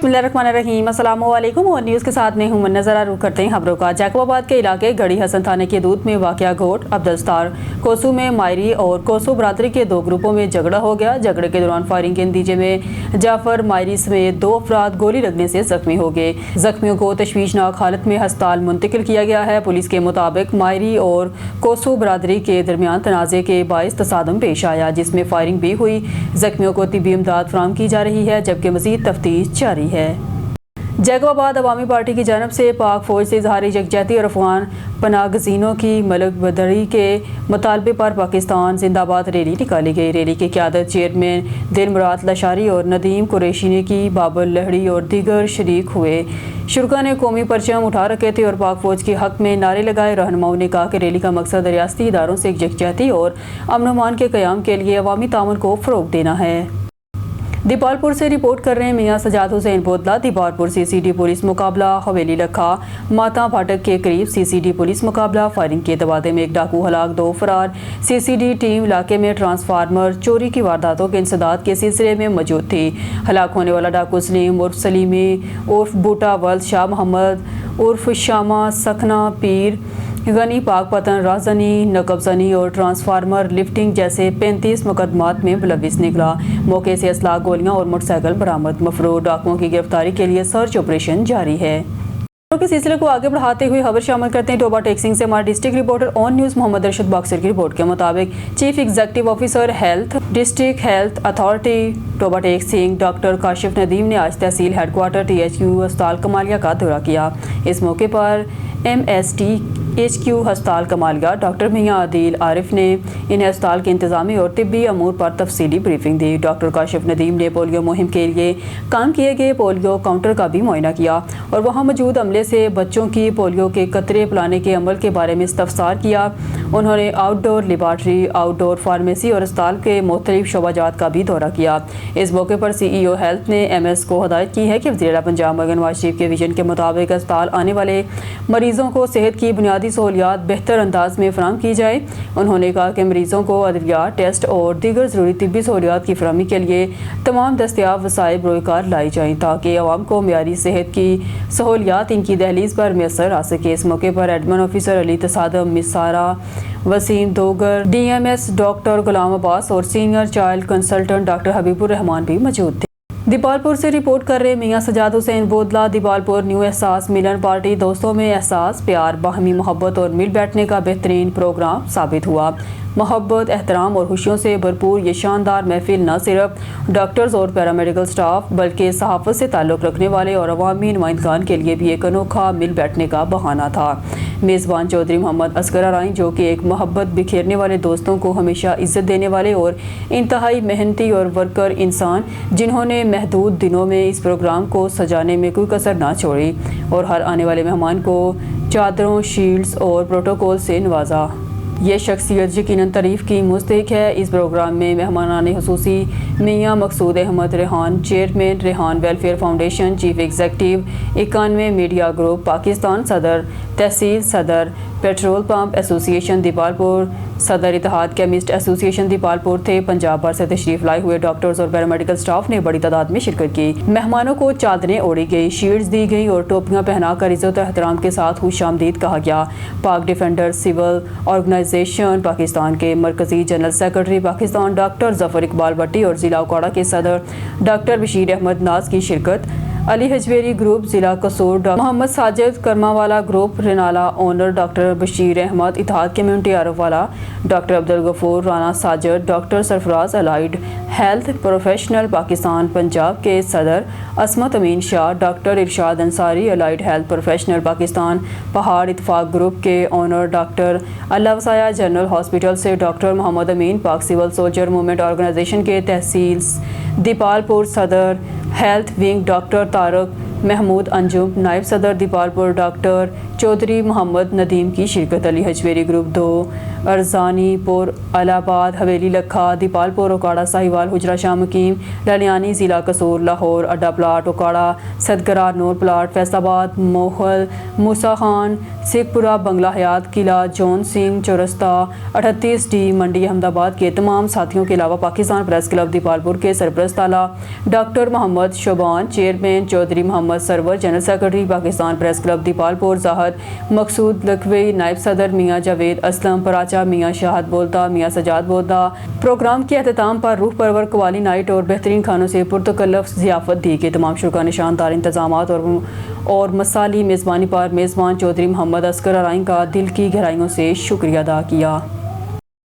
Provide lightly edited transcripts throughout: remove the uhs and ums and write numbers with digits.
बिस्मिल्लाहिर्रहमानिर्रहीम, अस्सलाम वालेकुम। और न्यूज़ के साथ में हूं नज़र रुख करते हैं खबरों का। जैकबाबाद के इलाके गढ़ी हसन थाने के दूध में वाक़या घोट अब्दुलस्तार कोसू में मायरी और कोसू बरादरी के दो ग्रुपों में झगड़ा हो गया। झगड़े के दौरान फायरिंग के नतीजे में जाफर मायरी समेत 2 अफराद गोली लगने से जख्मी हो गए। जख्मियों को तशवीशनाक हालत में अस्पताल मुंतकिल किया गया है। पुलिस के मुताबिक मायरी और कोसू बरादरी के दरमियान तनाज़े के बाइस तसादम पेश आया, जिसमें फायरिंग भी हुई। जख्मियों को तिब्बी इमदाद फराहम की जा रही है, जबकि मज़ीद तफ्तीश जारी है। जैकबाबाद अवामी पार्टी की जानब से पाक फौज से इजहार यकजहती और अफगान पनागज़ीनों की मलक बदरी के मुतालबे पर पाकिस्तान जिंदाबाद रैली निकाली गई। रैली की क़यादत चेयरमैन दिलमुराद लशारी और नदीम कुरैशी ने की। बाबर लहड़ी और दीगर शरीक हुए। शुरका ने कौमी परचम उठा रखे थे और पाक फौज के हक में नारे लगाए। रहनुमाओं ने कहा कि रैली का मकसद रियासती इदारों से यकजहती और अमन अमान के क़याम के लिए अवामी ताउन को फ़रोग़ देना है। दीपालपुर से रिपोर्ट कर रहे हैं मियां सजाद हुसैन बोदला। दीपालपुर सीसीडी पुलिस मुकाबला हवेली लखा माता फाटक के करीब सीसीडी पुलिस मुकाबला। फायरिंग के तबादले में एक डाकू हलाक, 2 फरार। सीसीडी टीम इलाके में ट्रांसफार्मर चोरी की वारदातों के इंसदाद के सिलसिले में मौजूद थी। हलाक होने वाला डाकू सलीम उर्फ सलीमी उर्फ बूटा वल्द शाह मोहम्मद उर्फ शामा सखना पीर गनी पाक पतन राजनी नकबजनी और ट्रांसफार्मर लिफ्टिंग जैसे 35 मुकदमात में मुलविस निकला। मौके से असलाह, गोलियां और मोटरसाइकिल बरामद। मफरूर डाकुओं की गिरफ्तारी के लिए सर्च ऑपरेशन जारी है। के सिलसिले को आगे बढ़ाते हुए खबर शामिल करते हैं टोबा टेक्सिंग से हमारे district reporter on news Mohammad Arshad boxer की रिपोर्ट के मुताबिक chief executive officer health district health authority Toba टेक्सिंग doctor Kashif Nadeem ने आज तहसील हेडक्वार्टर THQ अस्पताल कमालिया का दौरा किया। इस मौके पर MST HQ अस्पताल कमालिया डॉक्टर मियां आदिल आरिफ ने इन्हें अस्पताल के इंतजामी और तिब्बी अमूर पर तफसीली ब्रीफिंग दी। डॉक्टर काशिफ नदीम ने पोलियो मुहिम के लिए काम किए गए पोलियो काउंटर का भी मुआयना किया और वहां मौजूद अमले से बच्चों की पोलियो के कतरे पिलाने के अमल के बारे में इस्तफसार किया। उन्होंने आउटडोर लेबार्ट्री, आउटडोर फार्मेसी और अस्पताल के मुख्तलिफ शोबाजात का भी दौरा किया। इस मौके पर CEO हेल्थ ने MS को हदायत की है कि वज़ीर पंजाब मगन नवाज शरीफ के विजन के मुताबिक अस्पताल आने वाले मरीजों को सेहत की बुनियादी सहूलियात बेहतर अंदाज में फराहम की जाए। उन्होंने कहा कि मरीजों को अद्वियात, टेस्ट और दीगर ज़रूरी तिब्बी सहूलियात की फराहमी के लिए तमाम दस्तियाब वसाइल बरोकार लाई जाएँ ताकि आवाम को मियारी सेहत की सहूलियात इनकी दहलीज पर मैसर आ सके। इस मौके पर admin officer Ali Tasadam Misara, Waseem Dogar, DMS doctor Ghulam Abbas और senior child consultant doctor Habibur Rehman भी मौजूद थे। दीपालपुर से रिपोर्ट कर रहे मियां सजाद हुसैन बोदला। दीपालपुर न्यू एहसास मिलन पार्टी दोस्तों में एहसास, प्यार, बाहमी मोहब्बत और मिल बैठने का बेहतरीन प्रोग्राम साबित हुआ। मोहब्बत, एहतराम और खुशियों से भरपूर ये शानदार महफिल न सिर्फ डॉक्टर्स और पैरामेडिकल स्टाफ बल्कि सहाफ़त से ताल्लुक़ रखने वाले और अवामी नुमाइंदगान के लिए भी एक अनोखा मिल बैठने का बहाना था। मेज़बान चौधरी मोहम्मद असगर अराइन, जो कि एक मोहब्बत बिखेरने वाले, दोस्तों को हमेशा इज़्ज़त देने वाले और इंतहाई मेहनती और वर्कर इंसान, जिन्होंने महदूद दिनों में इस प्रोग्राम को सजाने में कोई कसर ना छोड़ी और हर आने वाले मेहमान को चादरों, शील्ड्स और प्रोटोकॉल से नवाजा। ये शख्सियत यकीनन तारीफ़ की मुस्तहिक है। इस प्रोग्राम में मेहमानान खुसूसी Mian Maqsood Ahmed Rehan, chairman Rehan welfare foundation, chief executive 91 media group Pakistan, सदर तहसील, सदर पेट्रोल पंप एसोसिएशन दीपालपुर, सदर इत्तेहाद केमिस्ट एसोसिएशन दीपालपुर थे। पंजाब भर से तशरीफ लाए हुए डॉक्टर्स और पैरामेडिकल स्टाफ ने बड़ी तादाद में शिरकत की। मेहमानों को चादरें ओढ़ी गई, शील्ड्स दी गई और टोपियां पहनाकर इज़्ज़त और एहतराम के साथ खुशामदीद कहा गया। पाक डिफेंडर सिविल ऑर्गेनाइजेशन पाकिस्तान के मरकजी general secretary Pakistan doctor Zafar Iqbal Bhatti और ज़िला उकाड़ा के सदर डॉक्टर बशीर अहमद नाज की शिरकत। अली हजवेरी ग्रुप ज़िला Kasur, Mohammad Sajid Karmawala group Renala owner doctor Bashir Ahmed, Ittehad community Arifwala doctor Abdul Ghafoor Rana Sajid, doctor Sarfaraz allied health professional Pakistan Punjab के सदर Asmat Amin Shah, doctor Irshad Ansari allied health professional Pakistan पहाड़ इत्तफाक ग्रुप के owner doctor Allah Wasaya general hospital से doctor Mohammad Amin, Pak civil soldier movement organization के तहसील दीपालपुर सदर health wing doctor Tariq Mahmood Anjum, नायब सदर दीपालपुर डॉक्टर चौधरी मोहम्मद नदीम की शिरकत। अली हजवेरी ग्रुप 2 ارزانی پور الہباد حویلی لکھا دیپالپور اوکاڑا ساہیوال حجرہ شاہ مقیم للیانی ضلع قصور لاہور اڈا پلاٹ اوکاڑا صدگرہ نور پلاٹ فیصل آباد موہل موسیٰ خان سکھ پورہ بنگلہ حیات قلعہ جون سنگھ چورستہ 38 ڈی منڈی احمد آباد کے تمام ساتھیوں کے علاوہ پاکستان پریس کلب دیپالپور کے سرپرست اعلیٰ doctor Mohammad Shoban chairman Chaudhry Mohammad Sarwar general secretary Pakistan press club Dipalpur Zahid Maqsood Lakhvi نائب صدر میاں جاوید اسلم پراچا میاں شاہد بولتا میاں سجاد بولتا پروگرام کے اختتام پر روح پرور قوالی نائٹ اور بہترین کھانوں سے پرتکلف ضیافت دی گئی تمام شرکا نے شاندار انتظامات اور مثالی میزبانی پر میزبان چودھری محمد اصغر ارائیں کا دل کی گہرائیوں سے شکریہ ادا کیا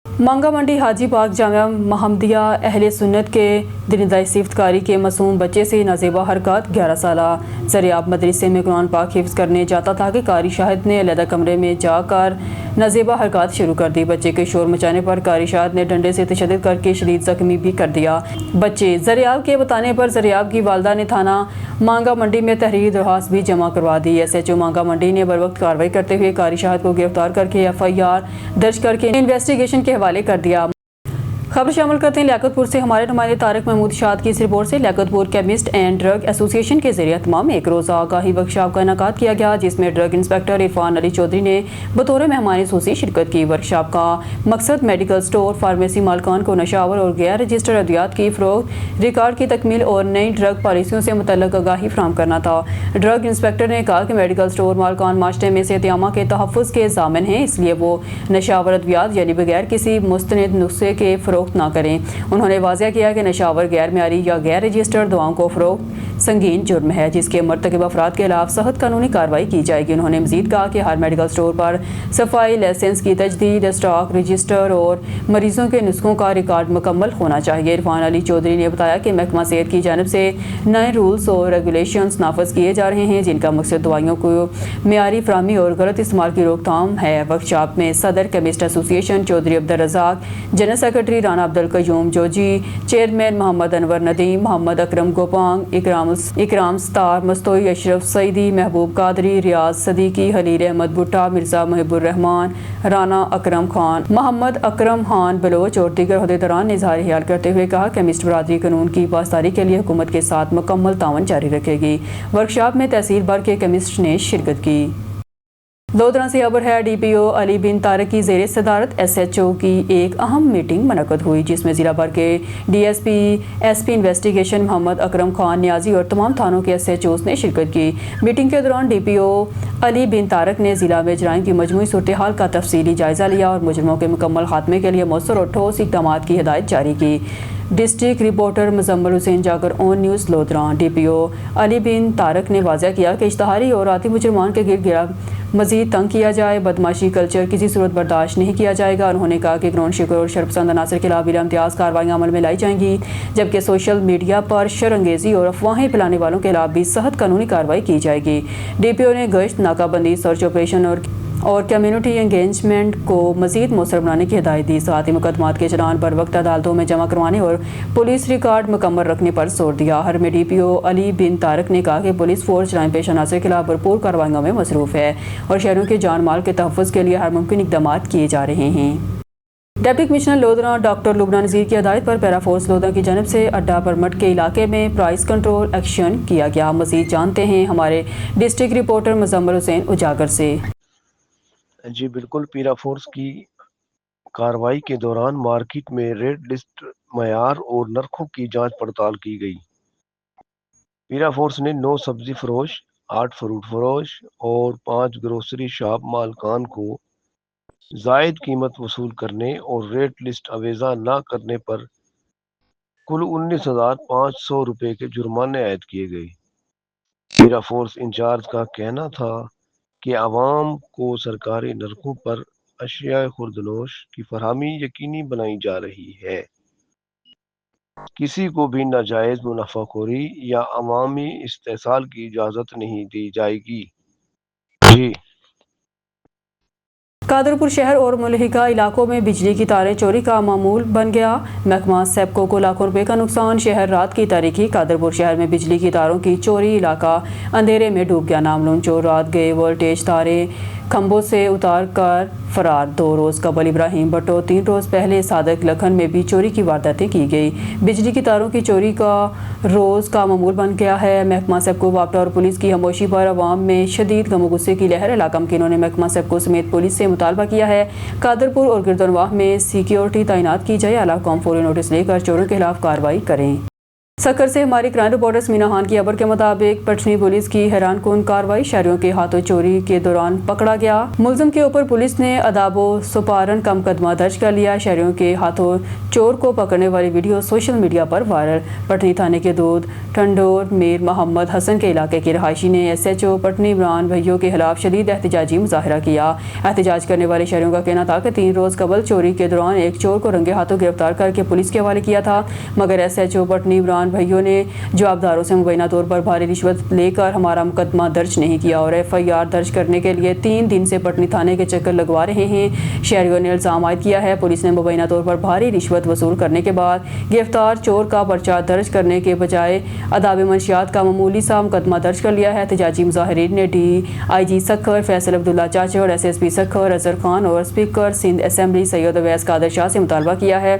مانگا منڈی حاجی پاک جامعہ محمدیہ اہل سنت کے دندائی افتخاری کے معصوم بچے سے نازیبا حرکات 11 سالہ زریاب مدرسے میں قرآن پاک حفظ کرنے جاتا تھا کہ قاری شاہد نے علیحدہ کمرے میں جا کر نازیبا حرکات شروع کر دی بچے کے شور مچانے پر قاری شاہد نے ڈنڈے سے تشدد کر کے شدید زخمی بھی کر دیا بچے زریاب کے بتانے پر زریاب کی والدہ نے تھانہ مانگا منڈی میں تحریری درخواست بھی جمع کروا دی SHO مانگا منڈی نے بروقت کارروائی کرتے ہوئے قاری شاہد کو گرفتار کر کے FIR درج کر کے انویسٹیگیشن کے حوالے کر دیا خبر شامل کرتے ہیں لیاقت پور سے ہمارے نمائندے طارق محمود شاد کی اس رپورٹ سے لیاقت پور کیمسٹ اینڈ ڈرگ ایسوسی ایشن کے ذریعے اہتمام ایک روزہ آگاہی ورکشاپ کا انعقاد کیا گیا جس میں ڈرگ انسپیکٹر عرفان علی چودھری نے بطور مہمان خصوصی شرکت کی ورکشاپ کا مقصد میڈیکل سٹور فارمیسی مالکان کو نشہ آور اور غیر رجسٹرڈ ادویات کی فروخت ریکارڈ کی تکمیل اور نئی ڈرگ پالیسیوں سے متعلق آگاہی فراہم کرنا تھا ڈرگ انسپیکٹر نے کہا کہ میڈیکل سٹور مالکان معاشرے میں صحت عامہ کے تحفظ کے ضامن ہیں اس لیے وہ نشہ آور ادویات یعنی بغیر کسی مستند نسخے کے فروخت نہ کریں انہوں نے واضح کیا کہ نشہ آور غیر معیاری یا غیر رجسٹرڈ دواؤں کو فروخت سنگین جرم ہے جس کے مرتکب افراد کے خلاف سخت قانونی کارروائی کی جائے گی انہوں نے مزید کہا کہ ہر میڈیکل سٹور پر صفائی لائسنس کی تجدید اسٹاک رجسٹر اور مریضوں کے نسخوں کا ریکارڈ مکمل ہونا چاہیے عرفان علی چودھری نے بتایا کہ محکمہ صحت کی جانب سے نئے رولز اور ریگولیشنز نافذ کیے جا رہے ہیں جن کا مقصد دوائیوں کو معیاری فراہمی اور غلط استعمال کی روک تھام ہے ورکشاپ میں صدر chemist association Chaudhry Abdulrazzaq general secretary Rana Abdulqayyum Joji chairman Mohammad Anwar Nadeem Mohammad Akram Gopang Ikram Sattar Mastoi Ashraf Saeedi Mehboob Qadri ریاض صدیقی خلیل احمد بھٹا مرزا محب الرحمان رانا اکرم خان محمد اکرم خان بلوچ اور دیگر عہدیداران نے اظہار خیال کرتے ہوئے کہا کیمسٹ برادری قانون کی پاسداری کے لیے حکومت کے ساتھ مکمل تعاون جاری رکھے گی ورکشاپ میں تحصیل بھر کے کیمسٹ نے شرکت کی لودھرا سے خبر ہے DPO علی بن طارق کی زیر صدارت SHO کی ایک اہم میٹنگ منعقد ہوئی جس میں ضلع بھر کے DSP SP انویسٹیگیشن محمد اکرم خان نیازی اور تمام تھانوں کے SHOs نے شرکت کی میٹنگ کے دوران DPO علی بن طارق نے ضلع میں جرائم کی مجموعی صورتحال کا تفصیلی جائزہ لیا اور مجرموں کے مکمل خاتمے کے لیے مؤثر اور ٹھوس اقدامات کی ہدایت جاری کی ڈسٹرکٹ رپورٹر مزمل حسین جاگر اون نیوز لودھرا DPO علی بن طارق نے واضح کیا کہ اشتہاری اور آتی مجرمان کے گرد گرا مزید تنگ کیا جائے بدماشی کلچر کسی صورت برداشت نہیں کیا جائے گا انہوں نے کہا کہ گراؤنڈ شکر اور شرپسند عناصر کے خلاف بلا امتیاز کارروائیاں عمل میں لائی جائیں گی جبکہ سوشل میڈیا پر شر انگیزی اور افواہیں پھیلانے والوں کے خلاف بھی سخت قانونی کارروائی کی جائے گی DPO نے گشت ناکہ بندی سرچ آپریشن اور کمیونٹی انگیجمنٹ کو مزید مؤثر بنانے کی ہدایت دی ساتھ ہی مقدمات کے چلان پر وقت عدالتوں میں جمع کروانے اور پولیس ریکارڈ مکمل رکھنے پر زور دیا ہر میں DPO علی بن طارق نے کہا کہ پولیس فورس جرائم پیش عناصر کے خلاف بھرپور کارروائیوں میں مصروف ہے اور شہریوں کے جان مال کے تحفظ کے لیے ہر ممکن اقدامات کیے جا رہے ہیں ڈپٹی کمشنر لودھرا ڈاکٹر لبنہ نذیر کی ہدایت پر پیرا فورس لودھرا کی جانب سے اڈا پرمٹ کے علاقے میں پرائز کنٹرول ایکشن کیا گیا مزید جانتے ہیں ہمارے ڈسٹرکٹ رپورٹر مزمل حسین اجاگر سے جی بالکل پیرا فورس کی کارروائی کے دوران مارکیٹ میں ریڈ لسٹ معیار اور نرخوں کی جانچ پڑتال کی گئی پیرا فورس نے 9 سبزی فروش 8 فروٹ فروش اور 5 گروسری شاپ مالکان کو زائد قیمت وصول کرنے اور ریٹ لسٹ اویزہ نہ کرنے پر کل 19,500 روپے کے جرمانے عائد کیے گئے پیرا فورس انچارج کا کہنا تھا کہ عوام کو سرکاری نرخوں پر اشیاء خوردنوش کی فراہمی یقینی بنائی جا رہی ہے کسی کو بھی ناجائز منافع خوری یا عوامی استحصال کی اجازت نہیں دی جائے گی جی قادرپور شہر اور ملحقہ علاقوں میں بجلی کی تاریں چوری کا معمول بن گیا محکمہ سیپکو کو لاکھوں روپے کا نقصان شہر رات کی تاریخی قادرپور شہر میں بجلی کی تاروں کی چوری علاقہ اندھیرے میں ڈوب گیا نامعلوم چور رات گئے وولٹیج تاریں खंभों से उतार कर फरार। 2 रोज़ कबल इब्राहिम भट्टो, 3 रोज़ पहले सादक लखन में भी चोरी की वारदातें की गई। बिजली की तारों की चोरी का रोज़ का मामूल बन गया है। महकमा सेबको वापटा और पुलिस की खामोशी पर अवाम में शदीद गम गुस्से की लहर। इलाका मकीनों ने महकमा सेबको समेत पुलिस से मुतालबा किया है कादरपुर और गिरदनवाह में सिक्योरिटी तैनात की जाए। आला कौम फौरी नोटिस लेकर चोरों के खिलाफ कार्रवाई करें। सक्कर से हमारी क्राइम रिपोर्टर्स मीना खान की खबर के मुताबिक पटनी पुलिस की हैरानकुन कार्रवाई। शहरियों के हाथों चोरी के दौरान पकड़ा गया मुलजिम के ऊपर पुलिस ने अदाबो सुपारन का मुकदमा दर्ज कर लिया। शहरियों के हाथों चोर को पकड़ने वाली वीडियो सोशल मीडिया पर वायरल। पटनी थाने के दूध ठंडोर मीर मोहम्मद हसन के इलाके की रहायशी ने SHO पटनी इमरान भैयों के खिलाफ शदीद एहतजाजी मुजाहरा किया। एहतजाज करने वाले शहरियों का कहना था कि 3 रोज़ कबल चोरी के दौरान एक चोर को रंगे हाथों गिरफ्तार करके पुलिस के हवाले किया था, मगर SHO पटनी इमरान भाइयों ने जवाबदारों से मुबैना तौर पर भारी रिश्वत लेकर हमारा मुकदमा दर्ज नहीं किया और FIR दर्ज करने के लिए 3 दिन से पटनी थाने के चक्कर लगवा रहे हैं। शहरियों ने इल्ज़ाम आयद किया है पुलिस ने मुबैना तौर पर भारी रिश्वत वसूल करने के बाद गिरफ्तार चोर का पर्चा दर्ज करने के बजाय अदाब मंशियात का मामूली सा मुकदमा दर्ज कर लिया है। एहतजाजी मुजाहिरीन ने DIG सक्खर फैसल अब्दुल्ला चाचा और SSP सक्खर अजहर खान और स्पीकर सिंध असेंबली सैयद अवैस कादर शाह से मुतालबा किया है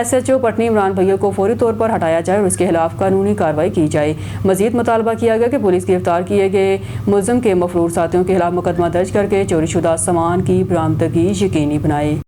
SHO पटनी इमरान भैयों को फौरी तौर पर हटाया जाए और उसके खिलाफ कानूनी कार्रवाई की जाए। मजीद मुतालबा किया गया कि पुलिस गिरफ्तार किए गए मुलजिम के मफरूर साथियों के खिलाफ मुकदमा दर्ज करके चोरीशुदा सामान की बरामदगी यकीनी बनाए।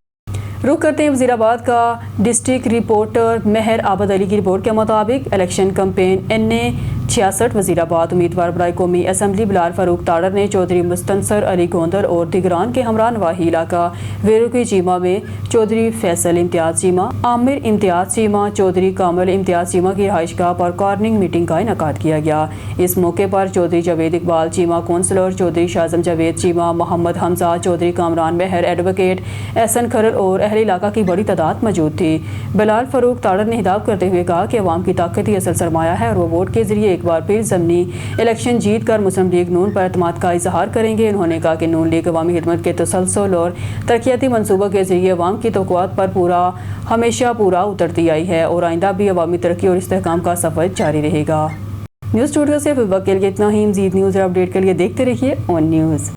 रुख करते हैं वज़ीराबाद का। डिस्ट्रिक्ट रिपोर्टर मेहर आबद अली की रिपोर्ट के मुताबिक इलेक्शन कैंपेन NA 66 वज़ीराबाद उम्मीदवार बराए कौमी असम्बली बिलाल फारूक ताड़र ने चौधरी मुस्तनसर अली गोंदर और दिगरान के हमरा नवाही इलाका वेरू की चीमा में चौधरी फैसल इम्तियाज़ चीमा, आमिर इम्तियाज़ चीमा, चौधरी कामल इम्तियाज़ चीमा की रिहाइशगाह पर कॉर्निंग मीटिंग का इनेकाद किया गया। इस मौके पर चौधरी जावेद इकबाल चीमा कौंसलर, चौधरी शाज़म जावेद चीमा, मोहम्मद हमजा, चौधरी कामरान मेहर एडवोकेट, एहसन खरल और अहल इलाका की बड़ी तादाद मौजूद थी। बिलाल फारूक ताड़र ने हिदायत करते हुए कहा कि अवाम की ताकत ही असल सरमाया है और वो वोट के जरिए एक बार फिर ज़मीनी इलेक्शन जीत कर मुस्लिम लीग नून पर एतमाद का इजहार करेंगे। उन्होंने कहा कि नून लीग अवामी खिदमत के तसलसल और तरक्याती मनसूबों के जरिए अवाम की तवक्कुआत पर हमेशा पूरा उतरती आई है और आइंदा भी अवामी तरक्की और इस्तेहकाम का सफ़र जारी रहेगा। न्यूज़ स्टूडियो से वक्त के लिए इतना ही। मज़ीद न्यूज़ और अपडेट के लिए देखते रहिए ऑन न्यूज़।